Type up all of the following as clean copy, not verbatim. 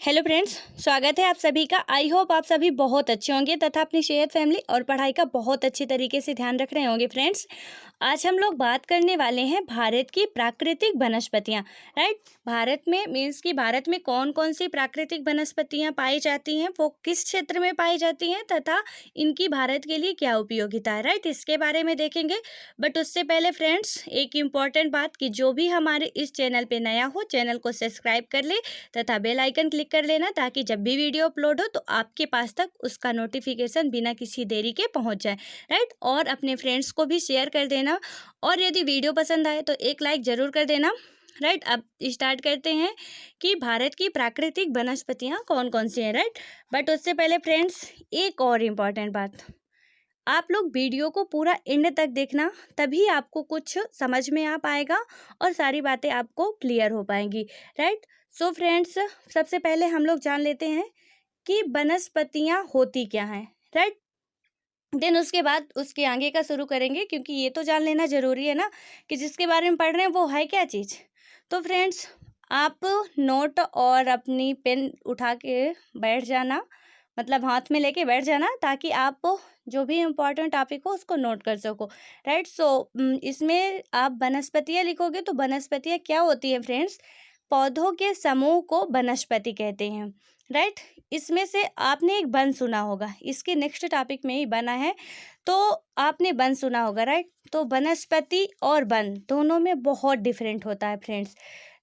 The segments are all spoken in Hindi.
हेलो फ्रेंड्स, स्वागत है आप सभी का। आई होप आप सभी बहुत अच्छे होंगे तथा अपनी सेहत, फैमिली और पढ़ाई का बहुत अच्छी तरीके से ध्यान रख रहे होंगे। फ्रेंड्स, आज हम लोग बात करने वाले हैं भारत की प्राकृतिक वनस्पतियां। राइट, भारत में मीन्स कि भारत में कौन कौन सी प्राकृतिक वनस्पतियां पाई जाती हैं, वो किस क्षेत्र में पाई जाती हैं तथा इनकी भारत के लिए क्या उपयोगिता है। राइट, इसके बारे में देखेंगे। बट उससे पहले फ्रेंड्स, एक इम्पॉर्टेंट बात कि जो भी हमारे इस चैनल पे नया हो, चैनल को सब्सक्राइब कर ले तथा बेल आइकन क्लिक कर लेना, ताकि जब भी वीडियो अपलोड हो तो आपके पास तक उसका नोटिफिकेशन बिना किसी देरी के पहुंच जाए। राइट, और अपने फ्रेंड्स को भी शेयर कर देना, और यदि वीडियो पसंद आए तो एक लाइक ज़रूर कर देना। राइट, अब स्टार्ट करते हैं कि भारत की प्राकृतिक वनस्पतियाँ कौन कौन सी हैं। राइट, बट उससे पहले फ्रेंड्स, एक और इम्पॉर्टेंट बात, आप लोग वीडियो को पूरा एंड तक देखना, तभी आपको कुछ समझ में आ पाएगा और सारी बातें आपको क्लियर हो पाएंगी। राइट, सो फ्रेंड्स, सबसे पहले हम लोग जान लेते हैं कि वनस्पतियाँ होती क्या हैं। राइट, देन उसके बाद उसके आगे का शुरू करेंगे, क्योंकि ये तो जान लेना ज़रूरी है ना कि जिसके बारे में पढ़ रहे हैं वो है क्या चीज़। तो फ्रेंड्स, आप नोट और अपनी पेन उठा के बैठ जाना, मतलब हाथ में लेके बैठ जाना, ताकि आप जो भी इम्पोर्टेंट टॉपिक हो उसको नोट कर सको। राइट, सो इसमें आप वनस्पतियाँ लिखोगे तो वनस्पतियाँ क्या होती हैं फ्रेंड्स? पौधों के समूह को वनस्पति कहते हैं। राइट, इसमें से आपने एक वन सुना होगा, इसके नेक्स्ट टॉपिक में ही बना है, तो आपने वन सुना होगा। राइट, तो वनस्पति और वन दोनों में बहुत डिफरेंट होता है फ्रेंड्स।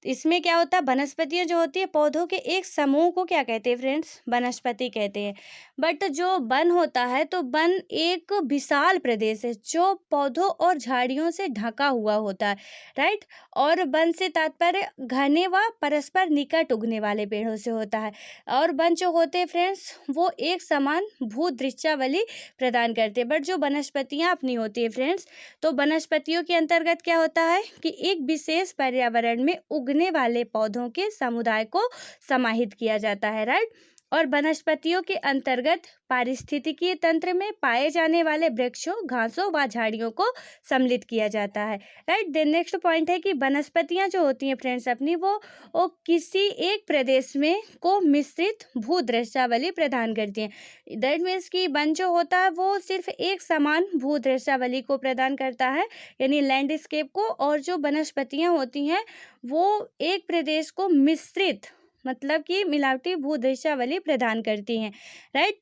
इसमें क्या होता है, वनस्पतियाँ जो होती है पौधों के एक समूह को क्या कहते हैं फ्रेंड्स? वनस्पति कहते हैं। बट जो वन होता है, तो वन एक विशाल प्रदेश है जो पौधों और झाड़ियों से ढका हुआ होता है। राइट, और वन से तात्पर्य घने व परस्पर निकट उगने वाले पेड़ों से होता है। और वन जो होते हैं फ्रेंड्स, वो एक समान भूदृश्यावली प्रदान करते हैं। बट जो वनस्पतियाँ अपनी होती है फ्रेंड्स, तो वनस्पतियों के अंतर्गत क्या होता है कि एक विशेष पर्यावरण में उगने वाले पौधों के समुदाय को समाहित किया जाता है। राइट, और वनस्पतियों के अंतर्गत पारिस्थितिकीय तंत्र में पाए जाने वाले वृक्षों, घासों व झाड़ियों को सम्मिलित किया जाता है। राइट, देन नेक्स्ट पॉइंट है कि वनस्पतियां जो होती हैं फ्रेंड्स अपनी, वो किसी एक प्रदेश में को मिश्रित भूदृश्यावली प्रदान करती हैं। दैट मीन्स कि वन जो होता है वो सिर्फ एक समान भूदृश्यावली को प्रदान करता है, यानी लैंडस्केप को, और जो वनस्पतियां होती हैं वो एक प्रदेश को मिश्रित, मतलब कि मिलावटी भूदृश्यावली प्रदान करती हैं। राइट,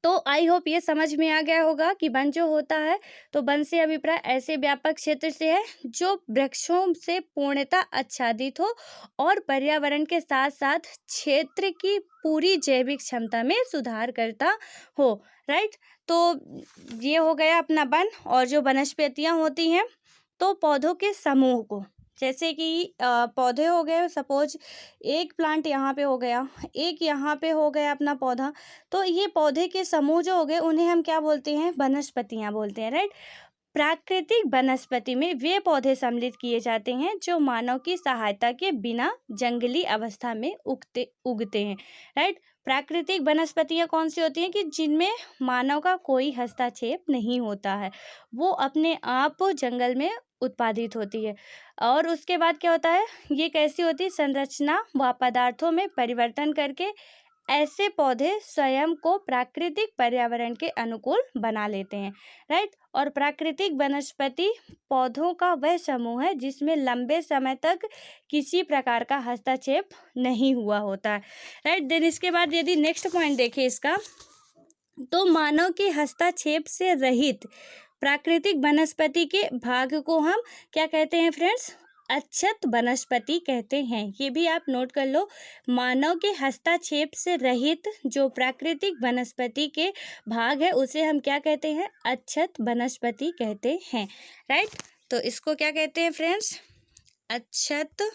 तो आई होप ये समझ में आ गया होगा कि वन जो होता है, तो वन से अभिप्राय ऐसे व्यापक क्षेत्र से है जो वृक्षों से पूर्णतः आच्छादित हो और पर्यावरण के साथ साथ क्षेत्र की पूरी जैविक क्षमता में सुधार करता हो। राइट, तो ये हो गया अपना वन। और जो वनस्पतियाँ होती हैं, तो पौधों के समूह को, जैसे कि पौधे हो गए, सपोज एक प्लांट यहाँ पे हो गया, एक यहाँ पे हो गया अपना पौधा, तो ये पौधे के समूह जो हो गए उन्हें हम क्या बोलते हैं? वनस्पतियाँ बोलते हैं। राइट, प्राकृतिक वनस्पति में वे पौधे सम्मिलित किए जाते हैं जो मानव की सहायता के बिना जंगली अवस्था में उगते हैं। राइट, प्राकृतिक वनस्पतियाँ कौन सी होती हैं कि जिनमें मानव का कोई हस्तक्षेप नहीं होता है, वो अपने आप जंगल में उत्पादित होती है। और उसके बाद क्या होता है, ये कैसी होती है? संरचना व पदार्थों में परिवर्तन करके ऐसे पौधे स्वयं को प्राकृतिक पर्यावरण के अनुकूल बना लेते हैं। राइट, और प्राकृतिक वनस्पति पौधों का वह समूह है जिसमें लंबे समय तक किसी प्रकार का हस्तक्षेप नहीं हुआ होता है। राइट, देन इसके बाद यदि नेक्स्ट पॉइंट देखें इसका, तो मानव के हस्तक्षेप से रहित प्राकृतिक वनस्पति के भाग को हम क्या कहते हैं फ्रेंड्स? अक्षत वनस्पति कहते हैं। ये भी आप नोट कर लो, मानव के हस्तक्षेप से रहित जो प्राकृतिक वनस्पति के भाग है उसे हम क्या कहते हैं? अक्षत वनस्पति कहते हैं। राइट, तो इसको क्या कहते हैं फ्रेंड्स? अक्षत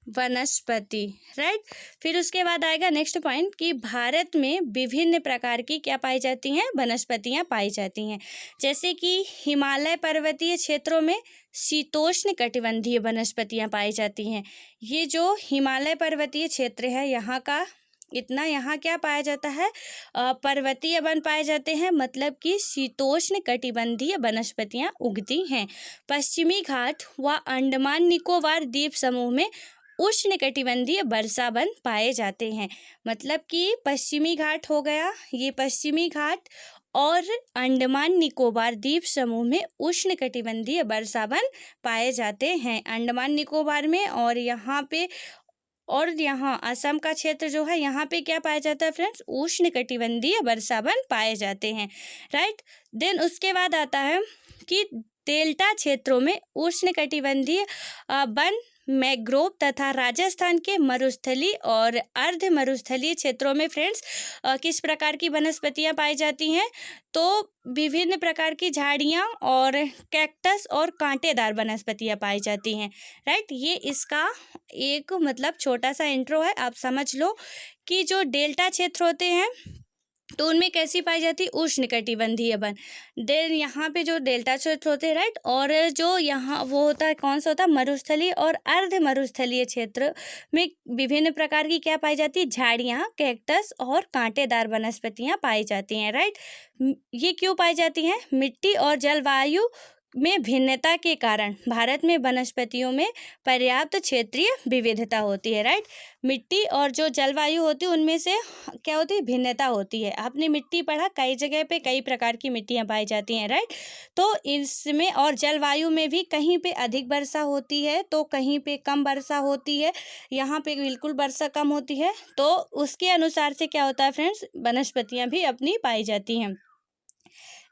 वनस्पति। राइट, फिर उसके बाद आएगा नेक्स्ट पॉइंट कि भारत में विभिन्न प्रकार की क्या पाई जाती हैं? वनस्पतियां पाई जाती हैं। जैसे कि हिमालय पर्वतीय क्षेत्रों में शीतोष्ण कटिबंधीय वनस्पतियां पाई जाती हैं। ये जो हिमालय पर्वतीय क्षेत्र है, यहाँ का इतना, यहाँ क्या पाया जाता है? पर्वतीय वन पाए जाते हैं, मतलब कि शीतोष्ण कटिबंधीय वनस्पतियां उगती हैं। पश्चिमी घाट व अंडमान निकोबार द्वीप समूह में उष्णकटिबंधीय वर्षा वन पाए जाते हैं। मतलब कि पश्चिमी घाट हो गया, ये पश्चिमी घाट और अंडमान निकोबार द्वीप समूह में उष्णकटिबंधीय वर्षा वन पाए जाते हैं, अंडमान निकोबार में। और यहाँ असम का क्षेत्र जो है, यहाँ पे क्या पाया जाता है फ्रेंड्स, उष्णकटिबंधीय वर्षा वन पाए जाते हैं, राइट। देन उसके बाद आता है कि डेल्टा क्षेत्रों में उष्णकटिबंधीय वन, मैंग्रोव तथा राजस्थान के मरुस्थलीय और अर्ध मरुस्थलीय क्षेत्रों में फ्रेंड्स किस प्रकार की वनस्पतियां पाई जाती हैं, तो विभिन्न प्रकार की झाड़ियां और कैक्टस और कांटेदार वनस्पतियां पाई जाती हैं, राइट। ये इसका एक मतलब छोटा सा इंट्रो है, आप समझ लो कि जो डेल्टा क्षेत्र होते हैं तो उनमें कैसी पाई जाती है, उष्णकटिबंधीय वन। देन यहाँ पे जो डेल्टा क्षेत्र होते हैं, राइट, और जो यहाँ वो होता है, कौन सा होता है, मरुस्थलीय और अर्ध मरुस्थलीय क्षेत्र में विभिन्न प्रकार की क्या पाई जाती है, झाड़ियाँ, कैक्टस और कांटेदार वनस्पतियाँ पाई जाती हैं, राइट। ये क्यों पाई जाती हैं, मिट्टी और जलवायु में भिन्नता के कारण भारत में वनस्पतियों में पर्याप्त क्षेत्रीय विविधता होती है, राइट। मिट्टी और जो जलवायु होती है उनमें से क्या होती है, भिन्नता होती है। आपने मिट्टी पढ़ा, कई जगह पे कई प्रकार की मिट्टियां पाई जाती हैं, राइट। तो इसमें और जलवायु में भी कहीं पे अधिक वर्षा होती है तो कहीं पे कम वर्षा होती है, यहाँ पे बिल्कुल वर्षा कम होती है, तो उसके अनुसार से क्या होता है फ्रेंड्स, वनस्पतियां भी अपनी पाई जाती हैं।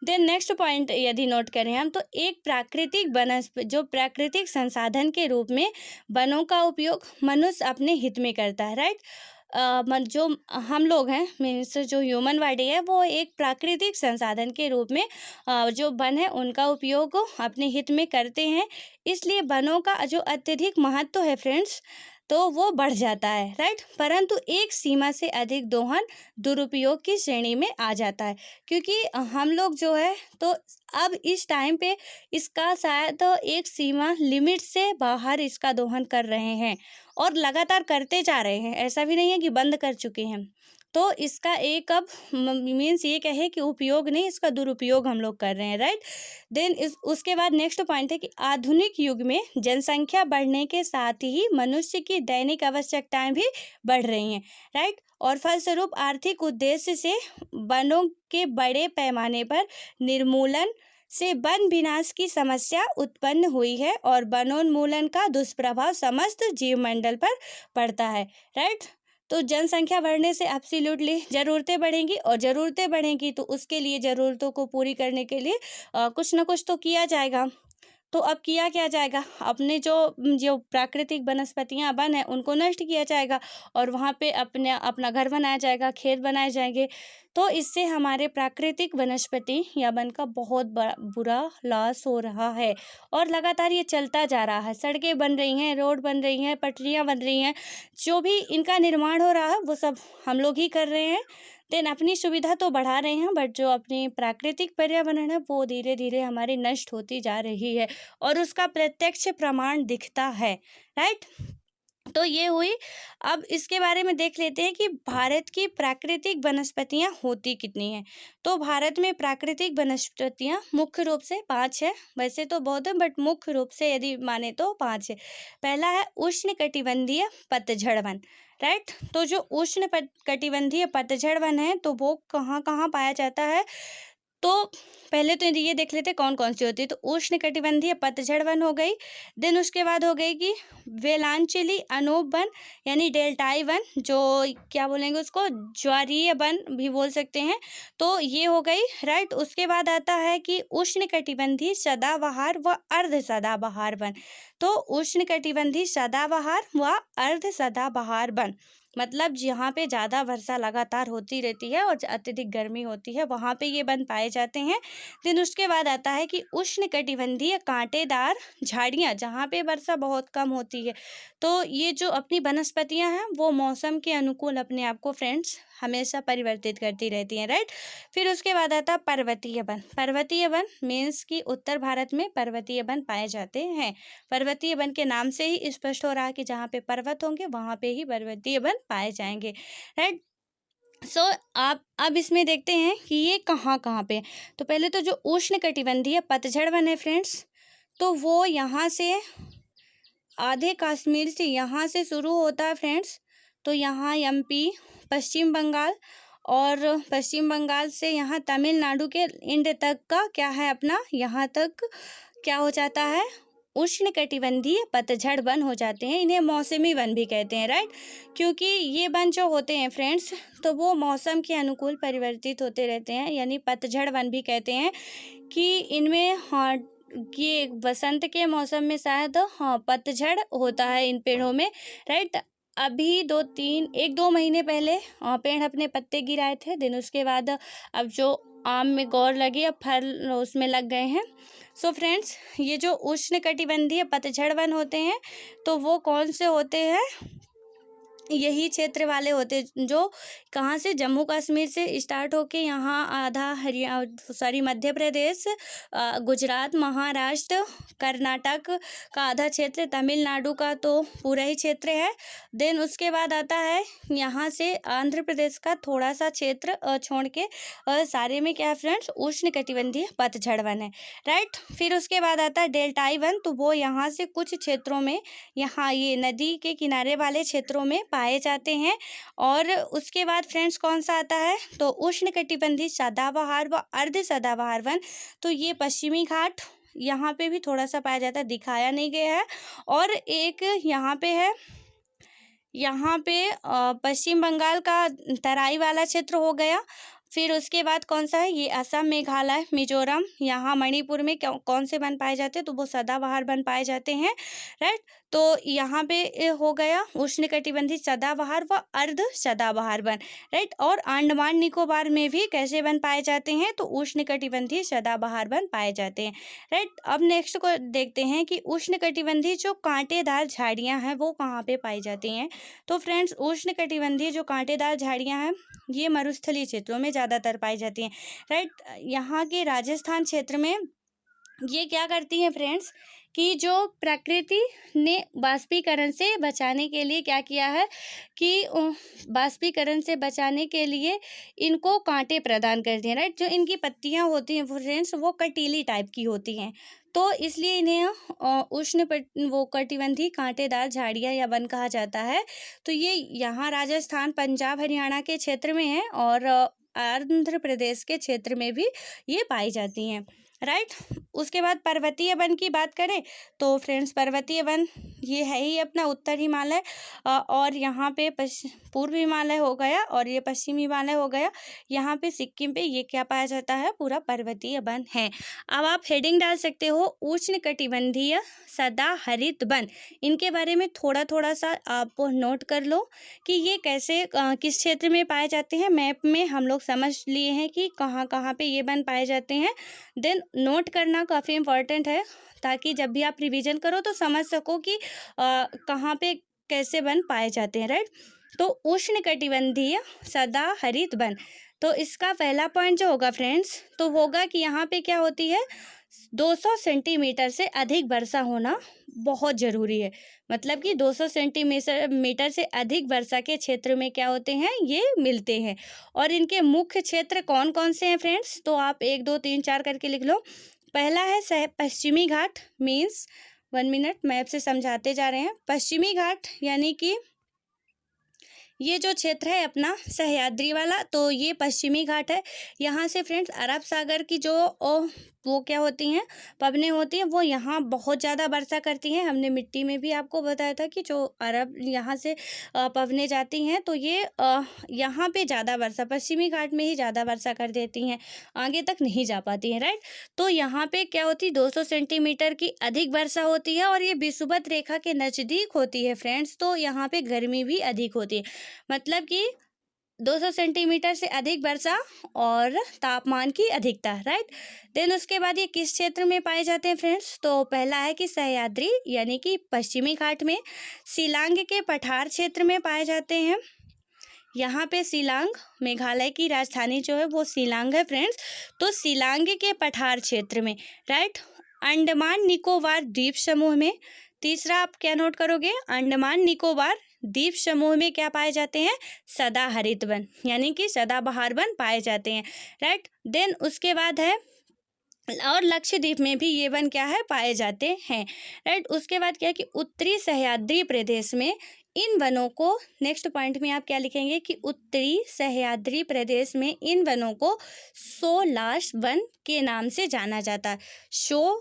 देन नेक्स्ट पॉइंट यदि नोट करें हम, तो एक प्राकृतिक जो प्राकृतिक संसाधन के रूप में वनों का उपयोग मनुष्य अपने हित में करता है, राइट। जो हम लोग हैं, मीन्स जो ह्यूमन बॉडी है, वो एक प्राकृतिक संसाधन के रूप में जो वन है उनका उपयोग अपने हित में करते हैं। इसलिए वनों का जो अत्यधिक महत्व है फ्रेंड्स, तो वो बढ़ जाता है, राइट। परंतु एक सीमा से अधिक दोहन दुरुपयोग की श्रेणी में आ जाता है, क्योंकि हम लोग जो है तो अब इस टाइम पे इसका शायद एक सीमा लिमिट से बाहर इसका दोहन कर रहे हैं और लगातार करते जा रहे हैं, ऐसा भी नहीं है कि बंद कर चुके हैं। तो इसका एक अब मीन्स ये कहे कि उपयोग नहीं, इसका दुरुपयोग हम लोग कर रहे हैं, राइट। देन उसके बाद नेक्स्ट पॉइंट है कि आधुनिक युग में जनसंख्या बढ़ने के साथ ही मनुष्य की दैनिक आवश्यकताएं भी बढ़ रही हैं, राइट। और फलस्वरूप आर्थिक उद्देश्य से वनों के बड़े पैमाने पर निर्मूलन से वन विनाश की समस्या उत्पन्न हुई है और वनोन्मूलन का दुष्प्रभाव समस्त जीवमंडल पर पड़ता है, राइट। तो जनसंख्या बढ़ने से एब्सोल्युटली ज़रूरतें बढ़ेंगी और ज़रूरतें बढ़ेंगी तो उसके लिए ज़रूरतों को पूरी करने के लिए कुछ ना कुछ तो किया जाएगा। तो अब किया क्या जाएगा, अपने जो जो प्राकृतिक वनस्पतियां वन है उनको नष्ट किया जाएगा और वहाँ पे अपना घर बनाया जाएगा, खेत बनाए जाएंगे। तो इससे हमारे प्राकृतिक वनस्पति या वन का बहुत बुरा लॉस हो रहा है और लगातार ये चलता जा रहा है। सड़कें बन रही हैं, रोड बन रही हैं, पटरियाँ बन रही हैं, जो भी इनका निर्माण हो रहा है वो सब हम लोग ही कर रहे हैं। देन अपनी सुविधा तो बढ़ा रहे हैं, बट जो अपनी प्राकृतिक पर्यावरण है वो धीरे धीरे हमारी नष्ट होती जा रही है और उसका प्रत्यक्ष प्रमाण दिखता है, राइट। तो ये हुई। अब इसके बारे में देख लेते हैं कि भारत की प्राकृतिक वनस्पतियां होती कितनी हैं। तो भारत में प्राकृतिक वनस्पतियां मुख्य रूप से 5 है, वैसे तो बहुत है बट मुख्य रूप से यदि माने तो 5 है। पहला है उष्णकटिबंधीय पतझड़ वन, राइट। तो जो उष्णकटिबंधीय पतझड़ वन है तो वो कहाँ कहाँ पाया जाता है, तो पहले तो ये देख लेते कौन कौन सी होती है। तो उष्णकटिबंधीय पतझड़ वन हो गई। देन उसके बाद हो गई कि वेलांचली अनूप वन यानी डेल्टाई वन, जो क्या बोलेंगे उसको, ज्वारीय वन भी बोल सकते हैं, तो ये हो गई, राइट। उसके बाद आता है कि उष्णकटिबंधीय सदाबहार व अर्ध सदाबहार वन। तो उष्णकटिबंधीय सदाबहार व अर्ध सदाबहार वन मतलब जहाँ पे ज़्यादा वर्षा लगातार होती रहती है और अत्यधिक गर्मी होती है वहाँ पे ये वन पाए जाते हैं। देन उसके बाद आता है कि उष्णकटिबंधीय कांटेदार झाड़ियाँ, जहाँ पे वर्षा बहुत कम होती है। तो ये जो अपनी वनस्पतियाँ हैं वो मौसम के अनुकूल अपने आप को फ्रेंड्स हमेशा परिवर्तित करती रहती हैं, राइट। फिर उसके बाद आता है पर्वतीय वन। पर्वतीय वन मीन्स कि उत्तर भारत में पर्वतीय वन पाए जाते हैं। पर्वतीय वन के नाम से ही स्पष्ट हो रहा है कि जहाँ पे पर्वत होंगे वहाँ पे ही पर्वतीय वन पाए जाएंगे, राइट। सो आप अब इसमें देखते हैं कि ये कहाँ कहाँ पे। तो पहले तो जो उष्णकटिबंधीय पतझड़ वन है फ्रेंड्स, तो वो यहाँ से आधे कश्मीर से यहाँ से शुरू होता है फ्रेंड्स, तो यहाँ एमपी, पश्चिम बंगाल, और पश्चिम बंगाल से यहाँ तमिलनाडु के एंड तक का क्या है अपना, यहाँ तक क्या हो जाता है, उष्णकटिबंधीय पतझड़ वन हो जाते हैं। इन्हें मौसमी वन भी कहते हैं, राइट, क्योंकि ये वन जो होते हैं फ्रेंड्स, तो वो मौसम के अनुकूल परिवर्तित होते रहते हैं, यानी पतझड़ वन भी कहते हैं कि इनमें हाँ ये बसंत के मौसम में शायद पतझड़ होता है इन पेड़ों में, राइट। अभी 1-2 महीने पहले पेड़ अपने पत्ते गिराए थे, देन उसके बाद अब जो आम में गौर लगी, अब फल उसमें लग गए हैं। सो फ्रेंड्स, ये जो उष्णकटिबंधीय पतझड़ वन होते हैं, तो वो कौन से होते हैं, यही क्षेत्र वाले होते जो कहाँ से, जम्मू कश्मीर से स्टार्ट होके यहाँ आधा मध्य प्रदेश, गुजरात, महाराष्ट्र, कर्नाटक का आधा क्षेत्र, तमिलनाडु का तो पूरा ही क्षेत्र है। देन उसके बाद आता है यहाँ से आंध्र प्रदेश का थोड़ा सा क्षेत्र छोड़ के सारे में क्या है फ्रेंड्स, उष्णकटिबंधीय पतझड़ वन है, राइट। फिर उसके बाद आता है डेल्टाई वन, तो वो यहाँ से कुछ क्षेत्रों में, यहाँ ये नदी के किनारे वाले क्षेत्रों में पाए जाते हैं। और उसके बाद फ्रेंड्स कौन सा आता है, तो उष्णकटिबंधीय सदाबहार व अर्ध सदाबहार वन, तो ये पश्चिमी घाट यहाँ पे भी थोड़ा सा पाया जाता है, दिखाया नहीं गया है। और एक यहाँ पे है, यहाँ पे पश्चिम बंगाल का तराई वाला क्षेत्र हो गया। फिर उसके बाद कौन सा है, ये असम, मेघालय, मिजोरम, यहाँ मणिपुर में कौन से वन पाए जाते हैं, तो वो सदाबहार वन पाए जाते हैं, राइट। तो यहाँ पे हो गया उष्णकटिबंधीय सदाबहार व अर्ध सदाबहार वन, राइट। और अंडमान निकोबार में भी कैसे वन पाए जाते हैं, तो उष्णकटिबंधीय सदाबहार वन पाए जाते हैं, राइट। अब नेक्स्ट को देखते हैं कि उष्णकटिबंधीय जो कांटेदार झाड़ियाँ हैं वो कहाँ पे पाई जाती हैं। तो फ्रेंड्स, उष्णकटिबंधीय जो कांटेदार झाड़ियाँ हैं ये मरुस्थलीय क्षेत्रों में ज़्यादातर पाई जाती हैं, राइट। यहाँ के राजस्थान क्षेत्र में ये क्या करती हैं फ्रेंड्स, कि जो प्रकृति ने वाष्पीकरण से बचाने के लिए क्या किया है कि वाष्पीकरण से बचाने के लिए इनको कांटे प्रदान कर दिए, राइट। जो इनकी पत्तियां होती हैं फ्रेंड्स वो कटीली टाइप की होती हैं, तो इसलिए इन्हें वो कटिबंधीय कांटेदार झाड़ियाँ या वन कहा जाता है। तो ये यहाँ राजस्थान, पंजाब, हरियाणा के क्षेत्र में है और आंध्र प्रदेश के क्षेत्र में भी ये पाई जाती हैं, राइट। उसके बाद पर्वतीय वन की बात करें तो फ्रेंड्स, पर्वतीय वन ये है ही अपना उत्तर हिमालय और यहाँ पे पूर्व हिमालय हो गया और ये पश्चिम हिमालय हो गया। यहाँ पे सिक्किम पे ये क्या पाया जाता है, पूरा पर्वतीय वन है। अब आप हेडिंग डाल सकते हो उष्णकटिबंधीय सदाहरित वन। इनके बारे में थोड़ा थोड़ा सा आप नोट कर लो कि ये कैसे किस क्षेत्र में पाए जाते हैं। मैप में हम लोग समझ लिए हैं कि कहाँ कहाँ पे ये वन पाए जाते हैं। देन नोट करना काफ़ी इम्पॉर्टेंट है ताकि जब भी आप रिवीजन करो तो समझ सको कि कहाँ पे कैसे वन पाए जाते हैं, राइट। तो उष्णकटिबंधीय सदाहरित वन, तो इसका पहला पॉइंट जो होगा फ्रेंड्स तो होगा कि यहाँ पे क्या होती है, 200 सेंटीमीटर से अधिक वर्षा होना बहुत ज़रूरी है। मतलब कि 200 सेंटीमीटर से अधिक वर्षा के क्षेत्र में क्या होते हैं, ये मिलते हैं। और इनके मुख्य क्षेत्र कौन कौन से हैं फ्रेंड्स, तो आप 1 2 3 4 करके लिख लो। पहला है पश्चिमी घाट, मीन्स 1 मिनट मैप से समझाते जा रहे हैं। पश्चिमी घाट यानी कि ये जो क्षेत्र है अपना सह्याद्री वाला, तो ये पश्चिमी घाट है। यहाँ से फ्रेंड्स अरब सागर की जो वो क्या होती हैं, पवनें होती हैं, वो यहाँ बहुत ज़्यादा वर्षा करती हैं। हमने मिट्टी में भी आपको बताया था कि जो अरब यहाँ से पवनें जाती हैं तो ये यहाँ पे ज़्यादा वर्षा, पश्चिमी घाट में ही ज़्यादा वर्षा कर देती हैं, आगे तक नहीं जा पाती हैं, राइट। तो यहाँ पे क्या होती है, 200 सेंटीमीटर की अधिक वर्षा होती है और ये विषुवत रेखा के नज़दीक होती है फ्रेंड्स। तो यहाँ पे गर्मी भी अधिक होती है, मतलब कि 200 सेंटीमीटर से अधिक वर्षा और तापमान की अधिकता, राइट। देन उसके बाद ये किस क्षेत्र में पाए जाते हैं फ्रेंड्स, तो पहला है कि सह्याद्री यानी कि पश्चिमी घाट में, शिलांग के पठार क्षेत्र में पाए जाते हैं। यहाँ पे शिलांग, मेघालय की राजधानी जो है वो शिलांग है फ्रेंड्स, तो शिलांग के पठार क्षेत्र में, राइट। अंडमान निकोबार द्वीप समूह में, तीसरा आप क्या नोट करोगे, अंडमान निकोबार द्वीप समूह में क्या पाए जाते हैं, सदाहरित वन यानी कि सदाबहार वन पाए जाते हैं, राइट। देन उसके बाद है और लक्षद्वीप में भी ये वन क्या है, पाए जाते हैं, राइट। उसके बाद क्या है कि उत्तरी सह्याद्री प्रदेश में इन वनों को, नेक्स्ट पॉइंट में आप क्या लिखेंगे कि उत्तरी सह्याद्री प्रदेश में इन वनों को सोलास वन के नाम से जाना जाता है। Solas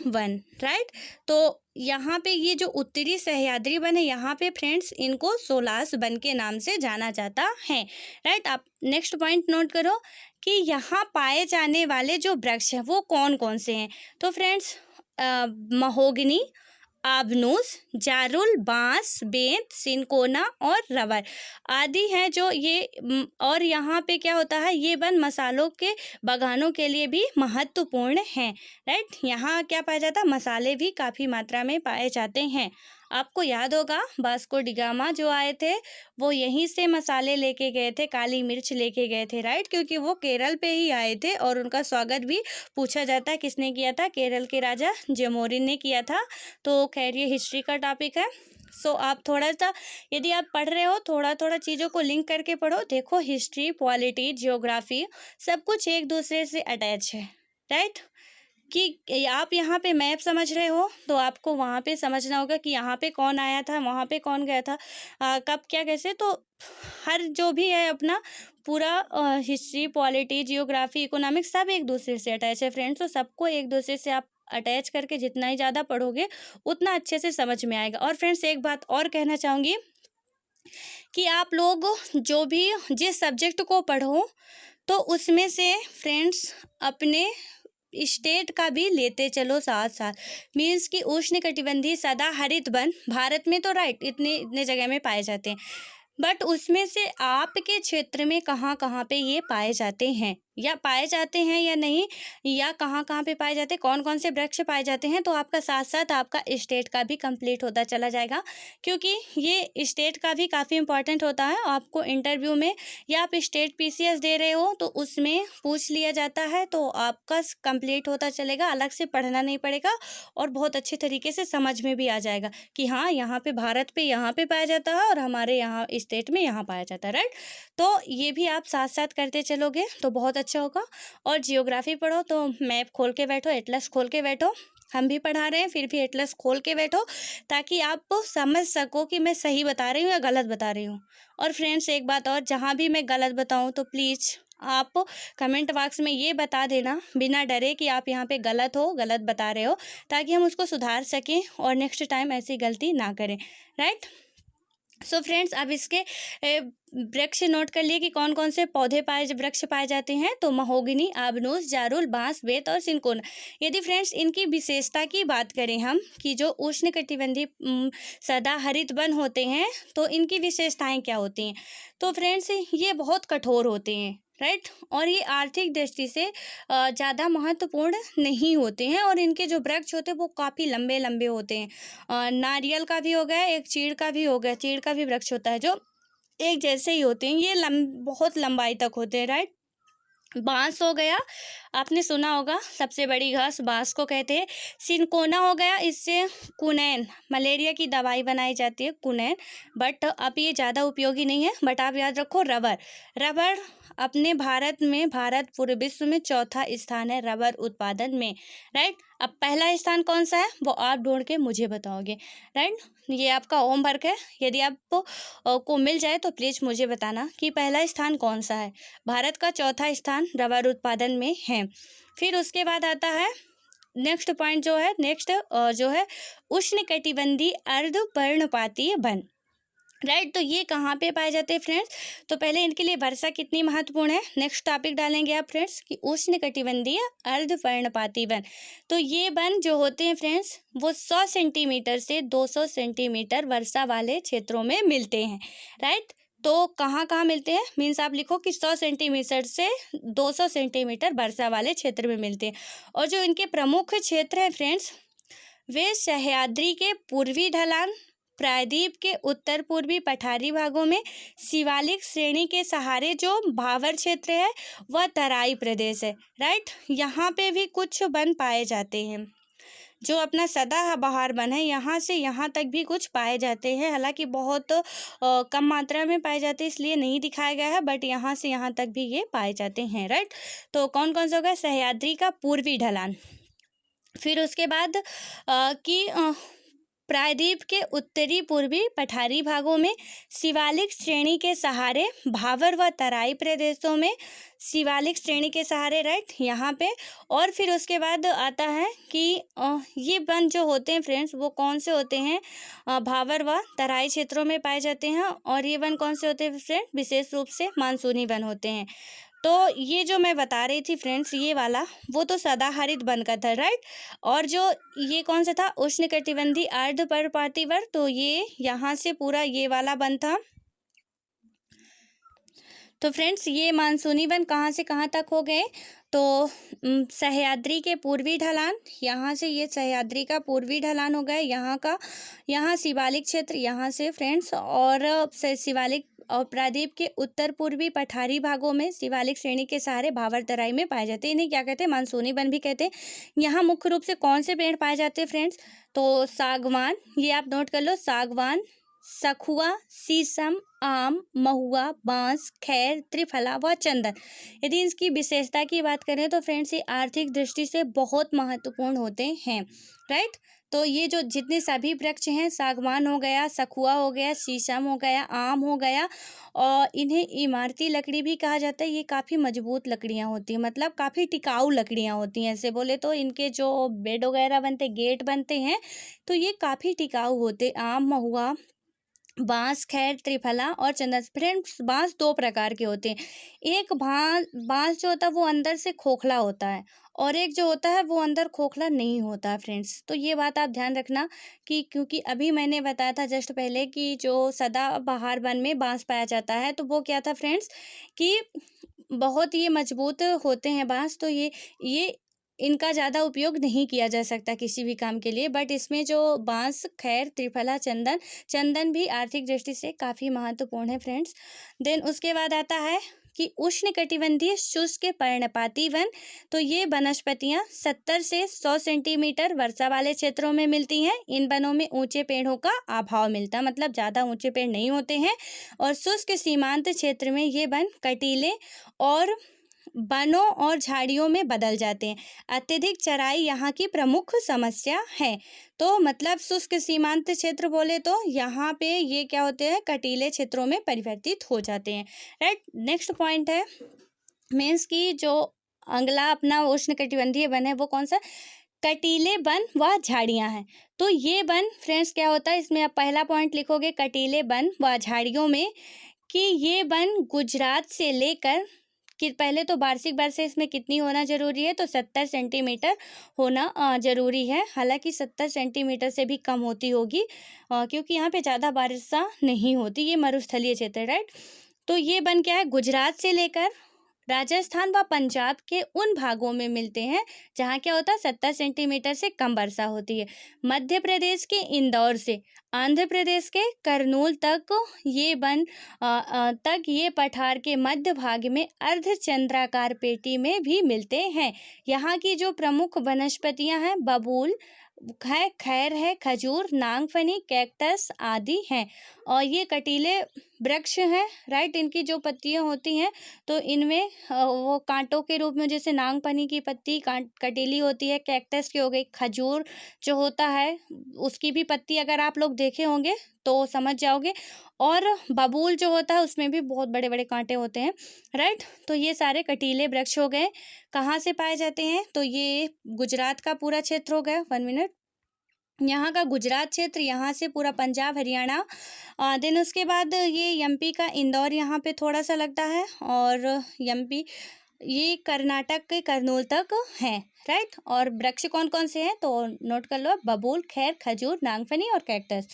one, right. तो यहाँ पे ये जो उत्तरी सह्याद्री वन है, यहाँ पे फ्रेंड्स इनको सोलास वन के नाम से जाना जाता है, राइट। आप नेक्स्ट पॉइंट नोट करो कि यहाँ पाए जाने वाले जो वृक्ष हैं वो कौन कौन से हैं। तो फ्रेंड्स महोगनी, आबनूस, जारुल, बांस, बेंत, सिनकोना और रबर आदि हैं जो ये और यहाँ पे क्या होता है, ये वन मसालों के बागानों के लिए भी महत्वपूर्ण हैं, राइट। यहाँ क्या पाया जाता है, मसाले भी काफ़ी मात्रा में पाए जाते हैं। आपको याद होगा वास्को डी गामा जो आए थे वो यहीं से मसाले लेके गए थे, काली मिर्च लेके गए थे, राइट, क्योंकि वो केरल पे ही आए थे और उनका स्वागत भी पूछा जाता है किसने किया था, केरल के राजा जमोरिन ने किया था। तो खैर ये हिस्ट्री का टॉपिक है। सो आप थोड़ा सा, यदि आप पढ़ रहे हो थोड़ा थोड़ा चीज़ों को लिंक करके पढ़ो। देखो हिस्ट्री, पॉलिटी, जियोग्राफी सब कुछ एक दूसरे से अटैच है, राइट। कि आप यहाँ पे मैप समझ रहे हो तो आपको वहाँ पे समझना होगा कि यहाँ पे कौन आया था, वहाँ पे कौन गया था, कब क्या कैसे। तो हर जो भी है अपना पूरा हिस्ट्री, पॉलिटी, जियोग्राफी, इकोनॉमिक्स सब एक दूसरे से अटैच है फ्रेंड्स। तो सबको एक दूसरे से आप अटैच करके जितना ही ज़्यादा पढ़ोगे उतना अच्छे से समझ में आएगा। और फ्रेंड्स एक बात और कहना चाहूँगी कि आप लोग जो भी जिस सब्जेक्ट को पढ़ो तो उसमें से फ्रेंड्स अपने स्टेट का भी लेते चलो साथ साथ। मीन्स कि उष्णकटिबंधीय सदाहरित वन भारत में तो राइट इतने इतने जगह में पाए जाते हैं, बट उसमें से आपके क्षेत्र में कहाँ कहाँ पे ये पाए जाते हैं या पाए जाते हैं या नहीं, या कहाँ कहाँ पे पाए जाते हैं, कौन कौन से वृक्ष पाए जाते हैं, तो आपका साथ साथ आपका स्टेट का भी कंप्लीट होता चला जाएगा। क्योंकि ये स्टेट का भी काफ़ी इंपॉर्टेंट होता है। आपको इंटरव्यू में या आप स्टेट पीसीएस दे रहे हो तो उसमें पूछ लिया जाता है, तो आपका कंप्लीट होता चलेगा, अलग से पढ़ना नहीं पड़ेगा और बहुत अच्छे तरीके से समझ में भी आ जाएगा कि हाँ यहाँ पे भारत पे यहाँ पे पाया जाता है और हमारे यहाँ स्टेट में यहाँ पाया जाता है, राइट। तो ये भी आप साथ साथ करते चलोगे तो बहुत अच्छा होगा। और जियोग्राफी पढ़ो तो मैप खोल के बैठो, एटलस खोल के बैठो। हम भी पढ़ा रहे हैं फिर भी एटलस खोल के बैठो ताकि आप समझ सको कि मैं सही बता रही हूँ या गलत बता रही हूँ। और फ्रेंड्स एक बात और, जहाँ भी मैं गलत बताऊँ तो प्लीज़ आप कमेंट बॉक्स में ये बता देना बिना डरे कि आप यहाँ पे गलत हो, गलत बता रहे हो, ताकि हम उसको सुधार सकें और नेक्स्ट टाइम ऐसी गलती ना करें, राइट। सो फ्रेंड्स अब इसके वृक्ष नोट कर लिए कि कौन कौन से पौधे वृक्ष पाए जाते हैं। तो महोगनी, आबनूस, जारुल, बांस, बेत और सिनकोना। यदि फ्रेंड्स इनकी विशेषता की बात करें हम कि जो उष्णकटिबंधीय सदाहरित वन होते हैं तो इनकी विशेषताएं क्या होती हैं। तो फ्रेंड्स ये बहुत कठोर होते हैं, राइट। और ये आर्थिक दृष्टि से ज़्यादा महत्वपूर्ण नहीं होते हैं और इनके जो वृक्ष होते हैं वो काफ़ी लंबे लंबे होते हैं। नारियल का भी हो गया, एक चीड़ का भी हो गया, चीड़ का भी वृक्ष होता है जो एक जैसे ही होते हैं, ये बहुत लंबाई तक होते हैं, राइट। बांस हो गया, आपने सुना होगा सबसे बड़ी घास बांस को कहते हैं। सिनकोना हो गया, इससे कुनैन, मलेरिया की दवाई बनाई जाती है कुनैन, बट अब ये ज़्यादा उपयोगी नहीं है। बट आप याद रखो रबर, रबर अपने भारत पूरे विश्व में चौथा स्थान है रबर उत्पादन में, राइट। अब पहला स्थान कौन सा है वो आप ढूंढ के मुझे बताओगे, राइट। ये आपका होमवर्क है, यदि आपको को मिल जाए तो प्लीज़ मुझे बताना कि पहला स्थान कौन सा है। भारत का चौथा स्थान रबर उत्पादन में है। फिर उसके बाद आता है नेक्स्ट पॉइंट जो है, नेक्स्ट जो है उष्णकटिबंधीय अर्धपर्णपाती वन, राइट। तो ये कहाँ पे पाए जाते हैं फ्रेंड्स। तो पहले इनके लिए वर्षा कितनी महत्वपूर्ण है, नेक्स्ट टॉपिक डालेंगे आप फ्रेंड्स कि उष्णकटिबंधीय अर्धपर्णपाती वन। तो ये वन जो होते हैं फ्रेंड्स वो 100 सेंटीमीटर से 200 सेंटीमीटर वर्षा वाले क्षेत्रों में मिलते हैं, राइट। तो कहाँ कहाँ मिलते हैं, मीन्स आप लिखो कि 100 सेंटीमीटर से 200 सेंटीमीटर वर्षा वाले क्षेत्र में मिलते हैं। और जो इनके प्रमुख क्षेत्र हैं फ्रेंड्स वे सह्याद्री के पूर्वी ढलान, प्रायद्वीप के उत्तर पूर्वी पठारी भागों में शिवालिक श्रेणी के सहारे जो भावर क्षेत्र है वह तराई प्रदेश है, राइट। यहाँ पे भी कुछ वन पाए जाते हैं, जो अपना सदाबहार वन है यहाँ से यहाँ तक भी कुछ पाए जाते हैं, हालांकि बहुत कम मात्रा में पाए जाते हैं इसलिए नहीं दिखाया गया है, बट यहाँ से यहाँ तक भी ये पाए जाते हैं, राइट। तो कौन कौन सा होगा? सह्याद्री का पूर्वी ढलान, फिर उसके बाद प्रायद्वीप के उत्तरी पूर्वी पठारी भागों में शिवालिक श्रेणी के सहारे, भावर व तराई प्रदेशों में शिवालिक श्रेणी के सहारे, राइट, यहाँ पे। और फिर उसके बाद आता है कि ये वन जो होते हैं फ्रेंड्स वो कौन से होते हैं? भावर व तराई क्षेत्रों में पाए जाते हैं। और ये वन कौन से होते हैं फ्रेंड? विशेष रूप से मानसूनी वन होते हैं। तो ये जो मैं बता रही थी फ्रेंड्स, ये वाला वो तो सदाहरित वन का था, राइट। और जो ये कौन सा था? उष्णकटिबंधीय अर्धपर्णपाती वन, तो ये यहाँ से पूरा ये वाला वन था। तो फ्रेंड्स ये मानसूनी वन कहाँ से कहाँ तक हो गए? तो सह्याद्री के पूर्वी ढलान, यहाँ से ये सह्याद्री का पूर्वी ढलान हो गया यहाँ का, यहाँ शिवालिक क्षेत्र यहाँ से फ्रेंड्स, और शिवालिक और प्रायद्वीप के उत्तर पूर्वी पठारी भागों में शिवालिक श्रेणी के सहारे भावर तराई में पाए जाते हैं। इन्हें क्या कहते हैं? मानसूनी वन भी कहते हैं। यहाँ मुख्य रूप से कौन से पेड़ पाए जाते हैं फ्रेंड्स? तो सागवान, ये आप नोट कर लो, सागवान, सखुआ, शीशम, आम, महुआ, बांस, खैर, त्रिफला व चंदन। यदि इसकी विशेषता की बात करें तो फ्रेंड्स ये आर्थिक दृष्टि से बहुत महत्वपूर्ण होते हैं, राइट। तो ये जो जितने सभी वृक्ष हैं, सागवान हो गया, सखुआ हो गया, शीशम हो गया, आम हो गया, और इन्हें इमारती लकड़ी भी कहा जाता है। ये काफ़ी मजबूत लकड़ियाँ होती हैं, मतलब काफ़ी टिकाऊ लकड़ियाँ होती हैं। ऐसे बोले तो इनके जो बेड वगैरह बनते, गेट बनते हैं, तो ये काफ़ी टिकाऊ होते। आम, महुआ, बांस, खैर, त्रिफला और चंदन। फ्रेंड्स बांस दो प्रकार के होते हैं। एक बांस जो होता है वो अंदर से खोखला होता है, और एक जो होता है वो अंदर खोखला नहीं होता है फ्रेंड्स। तो ये बात आप ध्यान रखना कि क्योंकि अभी मैंने बताया था जस्ट पहले कि जो सदाबहार वन में बांस पाया जाता है, तो वो क्या था फ्रेंड्स कि बहुत ये मजबूत होते हैं बांस। तो ये इनका ज़्यादा उपयोग नहीं किया जा सकता किसी भी काम के लिए, बट इसमें जो बांस, खैर, त्रिफला, चंदन भी आर्थिक दृष्टि से काफ़ी महत्वपूर्ण है फ्रेंड्स। देन उसके बाद आता है कि उष्णकटिबंधीय शुष्क पर्णपाती वन। तो ये वनस्पतियाँ 70 से 100 सेंटीमीटर वर्षा वाले क्षेत्रों में मिलती हैं। इन वनों में ऊंचे पेड़ों का अभाव मिलता है, मतलब ज़्यादा ऊंचे पेड़ नहीं होते हैं। और शुष्क सीमांत क्षेत्र में ये वन कटीले और वनों और झाड़ियों में बदल जाते हैं। अत्यधिक चराई यहाँ की प्रमुख समस्या है। तो मतलब शुष्क सीमांत क्षेत्र बोले तो यहाँ पे ये क्या होते हैं? कटीले क्षेत्रों में परिवर्तित हो जाते हैं, राइट। नेक्स्ट पॉइंट है मीन्स की जो अगला अपना उष्णकटिबंधीय वन है वो कौन सा? कटीले वन व झाड़ियाँ हैं। तो ये वन फ्रेंड्स क्या होता है, इसमें आप पहला पॉइंट लिखोगे कटीले वन व झाड़ियों में, कि ये वन गुजरात से लेकर कि पहले तो वार्षिक वर्षा इसमें कितनी होना जरूरी है? तो 70 सेंटीमीटर होना जरूरी है। हालांकि 70 सेंटीमीटर से भी कम होती होगी, क्योंकि यहाँ पे ज़्यादा वर्षा नहीं होती, ये मरुस्थलीय क्षेत्र है, राइट। तो ये वन क्या है? गुजरात से लेकर राजस्थान व पंजाब के उन भागों में मिलते हैं जहाँ क्या होता है? 70 सेंटीमीटर से कम वर्षा होती है। मध्य प्रदेश के इंदौर से आंध्र प्रदेश के करनूल तक ये वन तक ये पठार के मध्य भाग में अर्धचंद्राकार पेटी में भी मिलते हैं। यहाँ की जो प्रमुख वनस्पतियाँ हैं बबूल है, खैर है, खजूर, नागफनी, कैक्टस आदि हैं। और ये कटीले वृक्ष हैं, राइट। इनकी जो पत्तियां होती हैं तो इनमें वो कांटों के रूप में, जैसे नागफनी की पत्ती कटीली होती है, कैक्टस की हो गई, खजूर जो होता है उसकी भी पत्ती अगर आप लोग देखे होंगे तो समझ जाओगे, और बबूल जो होता है उसमें भी बहुत बड़े बड़े कांटे होते हैं, राइट। तो ये सारे कटीले वृक्ष हो गए। कहाँ से पाए जाते हैं? तो ये गुजरात का पूरा क्षेत्र हो गया। 1 मिनट, यहाँ का गुजरात क्षेत्र, यहाँ से पूरा पंजाब, हरियाणा, देन उसके बाद ये एमपी का इंदौर यहाँ पे थोड़ा सा लगता है, और एमपी ये कर्नाटक के करनूल तक है, राइट। और वृक्ष कौन कौन से हैं तो नोट कर लो, बबूल, खैर, खजूर, नागफनी और कैक्टस।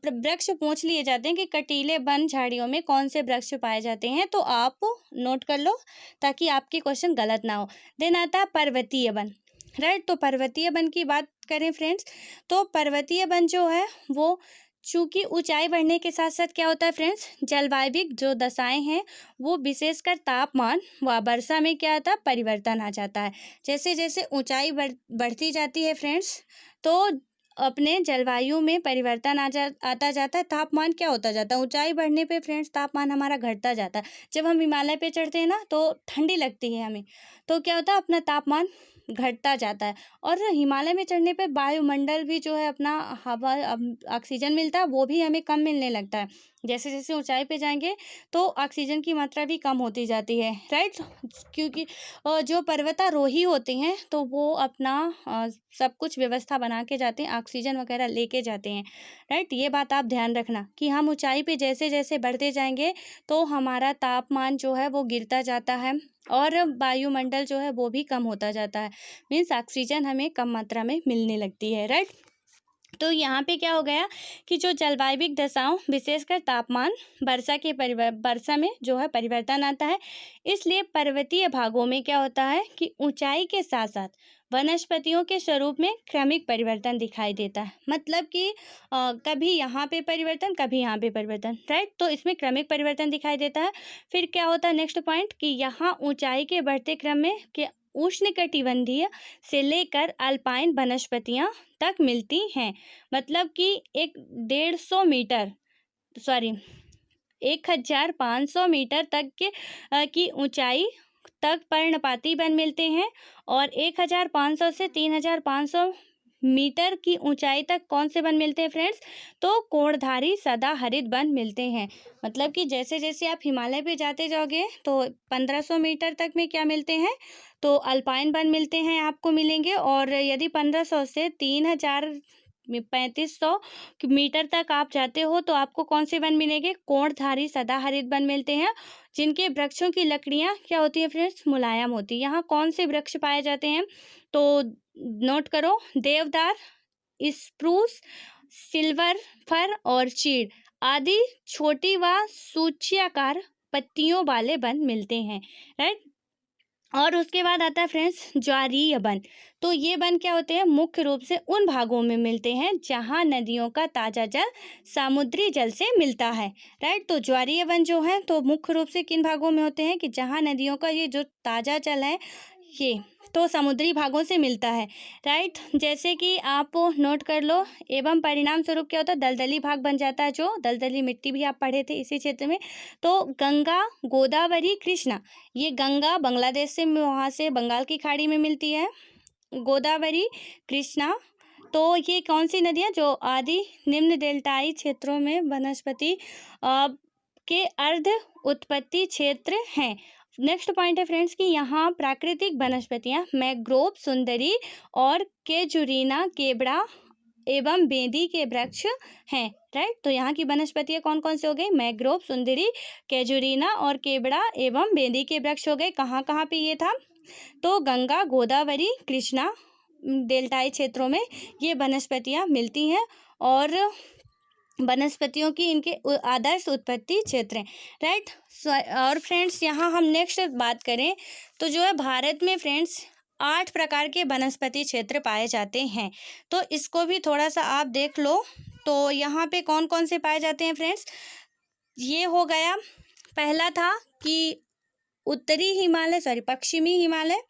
वृक्ष पूछ लिए जाते हैं कि कटीले वन झाड़ियों में कौन से वृक्ष पाए जाते हैं, तो आप नोट कर लो ताकि आपकी क्वेश्चन गलत ना हो। देन आता है पर्वतीय वन, राइट। तो पर्वतीय वन की बात करें फ्रेंड्स, तो पर्वतीय वन जो है वो चूँकि ऊंचाई बढ़ने के साथ साथ क्या होता है फ्रेंड्स, जलवायविक जो दशाएं हैं वो विशेषकर तापमान व वर्षा में क्या आता है, परिवर्तन आ जाता है। जैसे जैसे ऊंचाई बढ़ती जाती है फ्रेंड्स, तो अपने जलवायु में परिवर्तन आता जाता है, तापमान क्या होता जाता है, ऊंचाई बढ़ने पे फ्रेंड्स तापमान हमारा घटता जाता है। जब हम हिमालय पे चढ़ते हैं ना तो ठंडी लगती है हमें, तो क्या होता है, अपना तापमान घटता जाता है। और हिमालय में चढ़ने पे वायुमंडल भी जो है अपना हवा ऑक्सीजन मिलता है वो भी हमें कम मिलने लगता है। जैसे जैसे ऊंचाई पे जाएंगे तो ऑक्सीजन की मात्रा भी कम होती जाती है, राइट। क्योंकि जो पर्वतारोही होते हैं तो वो अपना सब कुछ व्यवस्था बना के जाते हैं, ऑक्सीजन वगैरह लेके जाते हैं, राइट। ये बात आप ध्यान रखना कि हम ऊंचाई पे जैसे जैसे बढ़ते जाएंगे तो हमारा तापमान जो है वो गिरता जाता है और वायुमंडल जो है वो भी कम होता जाता है, मीन्स ऑक्सीजन हमें कम मात्रा में मिलने लगती है, राइट। तो यहाँ पे क्या हो गया कि जो जलवायविक दशाओं विशेषकर तापमान वर्षा में जो है परिवर्तन आता है, इसलिए पर्वतीय भागों में क्या होता है कि ऊंचाई के साथ साथ वनस्पतियों के स्वरूप में क्रमिक परिवर्तन दिखाई देता है। मतलब कि कभी यहाँ पे परिवर्तन, कभी यहाँ पे परिवर्तन, राइट। तो इसमें क्रमिक परिवर्तन दिखाई देता है। फिर क्या होता है नेक्स्ट पॉइंट कि यहाँ ऊंचाई के बढ़ते क्रम में कि उष्णकटिबंधीय से लेकर अल्पाइन वनस्पतियां तक मिलती हैं। मतलब कि 1500 मीटर तक की ऊंचाई तक पर्णपाती वन मिलते हैं और 1500 से 3500 मीटर की ऊंचाई तक कौन से वन मिलते हैं फ्रेंड्स, तो कोणधारी सदाहरित वन मिलते हैं। मतलब कि जैसे जैसे आप हिमालय पे जाते जाओगे तो 1500 मीटर तक में क्या मिलते हैं, तो अल्पाइन वन मिलते हैं, आपको मिलेंगे। और यदि 1500 से 3500 मीटर तक आप जाते हो तो आपको कौन से वन मिलेंगे, कोणधारी सदाहरित वन मिलते हैं, जिनके वृक्षों की लकड़ियां क्या होती है फ्रेंड्स, मुलायम होती है। यहाँ कौन से वृक्ष पाए जाते हैं, तो नोट करो, देवदार, स्प्रूस, सिल्वर फर और चीड़ आदि छोटी व सूच्याकार पत्तियों वाले वन मिलते हैं, राइट। और उसके बाद आता है फ्रेंड्स ज्वारीय वन। तो ये वन क्या होते हैं, मुख्य रूप से उन भागों में मिलते हैं जहां नदियों का ताजा जल समुद्री जल से मिलता है, राइट। तो ज्वारीय वन जो है तो मुख्य रूप से किन भागों में होते हैं कि जहां नदियों का ये जो ताजा जल है ये तो समुद्री भागों से मिलता है, राइट। जैसे कि आप नोट कर लो, एवं परिणाम स्वरूप क्या होता है, दलदली भाग बन जाता है, जो दलदली मिट्टी भी आप पढ़े थे इसी क्षेत्र में। तो गंगा, गोदावरी, कृष्णा, ये गंगा बांग्लादेश से वहाँ से बंगाल की खाड़ी में मिलती है, गोदावरी, कृष्णा, तो ये कौन सी नदियाँ जो आदि निम्न डेल्टाई क्षेत्रों में वनस्पति के अर्ध उत्पत्ति क्षेत्र हैं। नेक्स्ट पॉइंट है फ्रेंड्स कि यहाँ प्राकृतिक वनस्पतियाँ मैंग्रोव, सुंदरी और केजुरीना, केवड़ा एवं बेंदी के वृक्ष हैं, राइट। तो यहाँ की वनस्पतियाँ कौन कौन से हो गई, मैंग्रोव, सुंदरी, केजुरीना और केवड़ा एवं बेंदी के वृक्ष हो गए। कहाँ कहाँ पे ये था, तो गंगा, गोदावरी, कृष्णा डेल्टाई क्षेत्रों में ये वनस्पतियाँ मिलती हैं और वनस्पतियों की इनके आदर्श उत्पत्ति क्षेत्र हैं, राइट। और फ्रेंड्स यहाँ हम नेक्स्ट बात करें तो जो है भारत में फ्रेंड्स 8 प्रकार के वनस्पति क्षेत्र पाए जाते हैं। तो इसको भी थोड़ा सा आप देख लो। तो यहाँ पे कौन कौन से पाए जाते हैं फ्रेंड्स, ये हो गया, पहला था कि पश्चिमी हिमालय,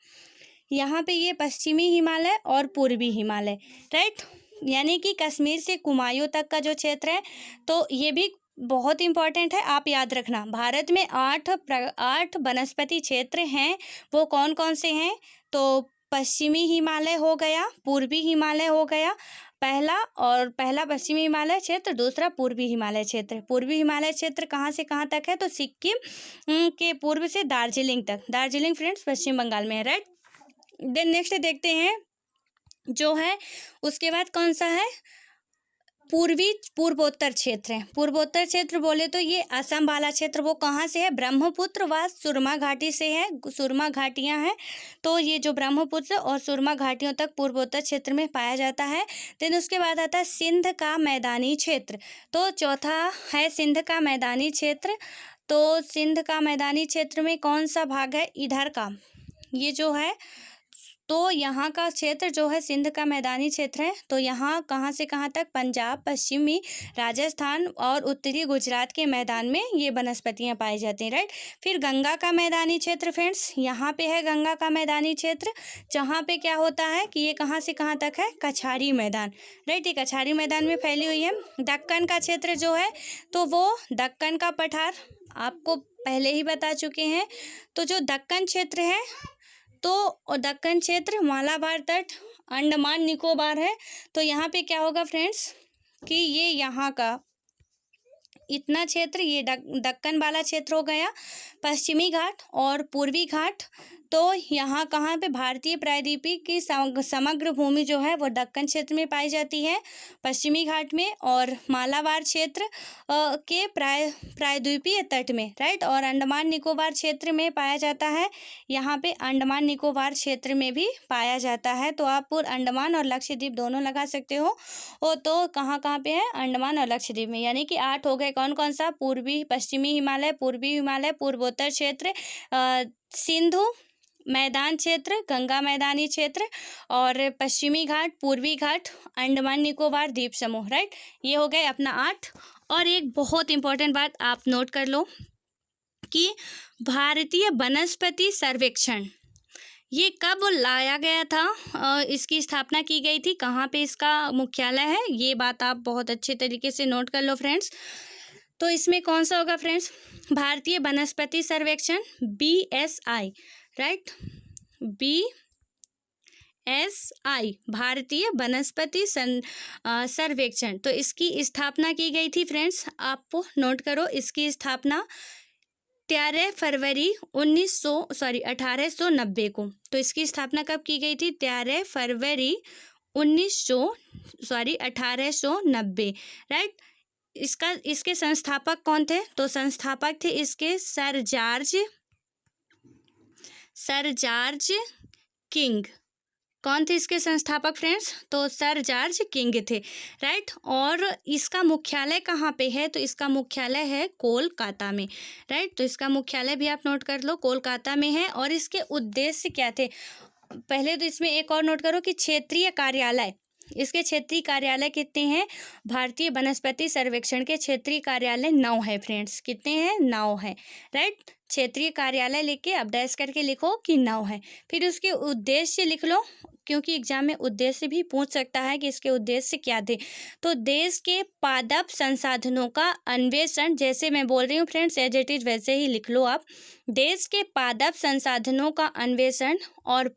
यहाँ पे ये पश्चिमी हिमालय और पूर्वी हिमालय, राइट। यानी कि कश्मीर से कुमायूं तक का जो क्षेत्र है, तो ये भी बहुत इंपॉर्टेंट है, आप याद रखना। भारत में 8 वनस्पति क्षेत्र हैं, वो कौन कौन से हैं, तो पश्चिमी हिमालय हो गया, पूर्वी हिमालय हो गया पहला पश्चिमी हिमालय क्षेत्र, दूसरा पूर्वी हिमालय क्षेत्र। पूर्वी हिमालय क्षेत्र कहाँ से कहाँ तक है, तो सिक्किम के पूर्व से दार्जिलिंग तक। दार्जिलिंग फ्रेंड्स पश्चिम बंगाल में है, राइट। देन नेक्स्ट देखते हैं जो है, उसके बाद कौन सा है, पूर्वोत्तर क्षेत्र है। पूर्वोत्तर क्षेत्र बोले तो ये असम वाला क्षेत्र, वो कहाँ से है, ब्रह्मपुत्र व सुरमा घाटी से है, सुरमा घाटियाँ हैं। तो ये जो ब्रह्मपुत्र और सुरमा घाटियों तक पूर्वोत्तर क्षेत्र में पाया जाता है। देन उसके बाद आता है सिंध का मैदानी क्षेत्र। तो चौथा है सिंध का मैदानी क्षेत्र। तो सिंध का मैदानी क्षेत्र में कौन सा भाग है, इधर का, ये जो है तो यहाँ का क्षेत्र जो है सिंध का मैदानी क्षेत्र है। तो यहाँ कहाँ से कहाँ तक, पंजाब, पश्चिमी राजस्थान और उत्तरी गुजरात के मैदान में ये वनस्पतियाँ पाई जाती हैं, राइट। फिर गंगा का मैदानी क्षेत्र फ्रेंड्स, यहाँ पे है गंगा का मैदानी क्षेत्र, जहाँ पे क्या होता है कि ये कहाँ से कहाँ तक है, कछारी मैदान, राइट। ये कछारी मैदान में फैली हुई है। दक्कन का क्षेत्र जो है तो वो दक्कन का पठार आपको पहले ही बता चुके हैं। तो जो दक्कन क्षेत्र है तो दक्कन क्षेत्र, मालाबार तट, अंडमान निकोबार है। तो यहाँ पे क्या होगा फ्रेंड्स कि ये यहाँ का इतना क्षेत्र ये दक्कन वाला क्षेत्र हो गया। पश्चिमी घाट और पूर्वी घाट, तो यहाँ कहाँ पे भारतीय प्रायद्वीप की समग्र भूमि जो है वो दक्कन क्षेत्र में पाई जाती है, पश्चिमी घाट में, और मालाबार क्षेत्र के प्रायद्वीपीय तट में, राइट। और अंडमान निकोबार क्षेत्र में पाया जाता है, यहाँ पे अंडमान निकोबार क्षेत्र में भी पाया जाता है। तो आप अंडमान और लक्षद्वीप दोनों लगा सकते हो। तो कहाँ कहाँ पे है, अंडमान और लक्षद्वीप में। यानी कि 8 हो गए। कौन कौन सा, पूर्वी पश्चिमी हिमालय, पूर्वी हिमालय, पूर्वोत्तर क्षेत्र, सिंधु मैदान क्षेत्र, गंगा मैदानी क्षेत्र, और पश्चिमी घाट, पूर्वी घाट, अंडमान निकोबार द्वीप समूह, राइट। ये हो गए अपना 8। और एक बहुत इंपॉर्टेंट बात आप नोट कर लो कि भारतीय वनस्पति सर्वेक्षण ये कब लाया गया था, इसकी स्थापना की गई थी, कहाँ पे इसका मुख्यालय है, ये बात आप बहुत अच्छे तरीके से नोट कर लो फ्रेंड्स। तो इसमें कौन सा होगा फ्रेंड्स, भारतीय वनस्पति सर्वेक्षण, BSI, राइट, BSI, भारतीय वनस्पति सर्वेक्षण। तो इसकी स्थापना की गई थी फ्रेंड्स, आप नोट करो, इसकी स्थापना 13 फरवरी 1890 को। तो इसकी स्थापना कब की गई थी, 13 फरवरी 1890, राइट। इसके संस्थापक कौन थे, तो संस्थापक थे इसके सर जॉर्ज किंग। कौन थे इसके संस्थापक फ्रेंड्स, तो सर जॉर्ज किंग थे, राइट। और इसका मुख्यालय कहाँ पे है, तो इसका मुख्यालय है कोलकाता में, राइट। तो इसका मुख्यालय भी आप नोट कर लो, कोलकाता में है। और इसके उद्देश्य क्या थे, पहले तो इसमें एक और नोट करो कि क्षेत्रीय कार्यालय, इसके क्षेत्रीय कार्यालय कितने हैं, भारतीय वनस्पति सर्वेक्षण के क्षेत्रीय कार्यालय 9 है फ्रेंड्स। कितने हैं, 9 है, राइट। क्षेत्रीय कार्यालय लेके अब डैश करके लिखो कि 9 है। फिर उसके उद्देश्य लिख लो, क्योंकि एग्जाम में उद्देश्य भी पूछ सकता है कि इसके उद्देश्य क्या थे। तो देश के पादप संसाधनों का अन्वेषण, जैसे मैं बोल रही हूँ फ्रेंड्स एज इट इज वैसे ही लिख लो आप, देश के पादप संसाधनों का अन्वेषण और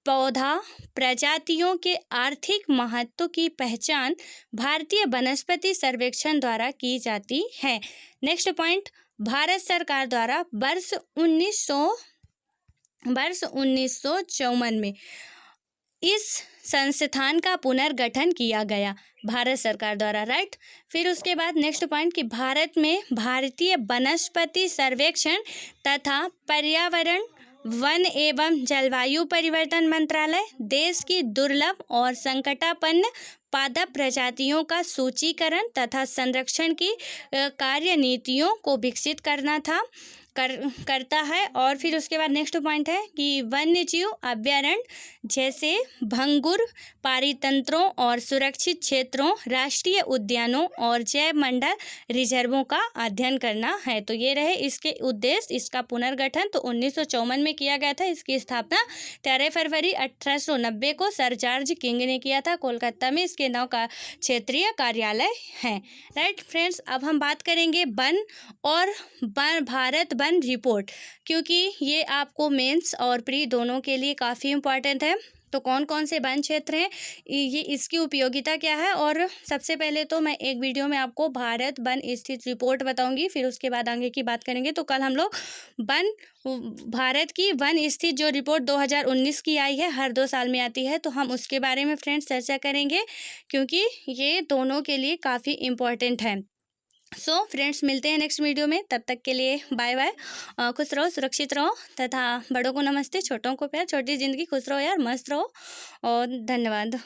पौधा प्रजातियों के आर्थिक महत्व की पहचान भारतीय वनस्पति सर्वेक्षण द्वारा की जाती है। नेक्स्ट पॉइंट, भारत सरकार द्वारा वर्ष 1954 में इस संस्थान का पुनर्गठन किया गया, भारत सरकार द्वारा, राइट। फिर उसके बाद नेक्स्ट पॉइंट कि भारत में भारतीय वनस्पति सर्वेक्षण तथा पर्यावरण, वन एवं जलवायु परिवर्तन मंत्रालय देश की दुर्लभ और संकटापन्न पादप प्रजातियों का सूचीकरण तथा संरक्षण की कार्यनीतियों को विकसित करता है। और फिर उसके बाद नेक्स्ट पॉइंट है कि वन्यजीव अभयारण्य जैसे भंगुर पारितंत्रों और सुरक्षित क्षेत्रों, राष्ट्रीय उद्यानों और जैव मंडल रिजर्वों का अध्ययन करना है। तो ये रहे इसके उद्देश्य। इसका पुनर्गठन तो 1954 में किया गया था। इसकी स्थापना 13 फरवरी 1890 को सर जॉर्ज किंग ने किया था। कोलकाता में इसके 9 का क्षेत्रीय कार्यालय है, राइट फ्रेंड्स। अब हम बात करेंगे वन और भारत वन रिपोर्ट, क्योंकि ये आपको मेंस और प्री दोनों के लिए काफ़ी इम्पॉर्टेंट है। तो कौन कौन से वन क्षेत्र हैं, ये इसकी उपयोगिता क्या है, और सबसे पहले तो मैं एक वीडियो में आपको भारत वन स्थित रिपोर्ट बताऊंगी, फिर उसके बाद आगे की बात करेंगे। तो कल हम लोग भारत की वन स्थित जो रिपोर्ट 2019 की आई है, हर 2 साल में आती है, तो हम उसके बारे में फ्रेंड्स चर्चा करेंगे, क्योंकि ये दोनों के लिए काफ़ी इम्पॉर्टेंट है। सो फ्रेंड्स, मिलते हैं नेक्स्ट वीडियो में। तब तक के लिए बाय बाय। खुश रहो, सुरक्षित रहो, तथा बड़ों को नमस्ते, छोटों को प्यार, छोटी ज़िंदगी, खुश रहो यार, मस्त रहो, और धन्यवाद।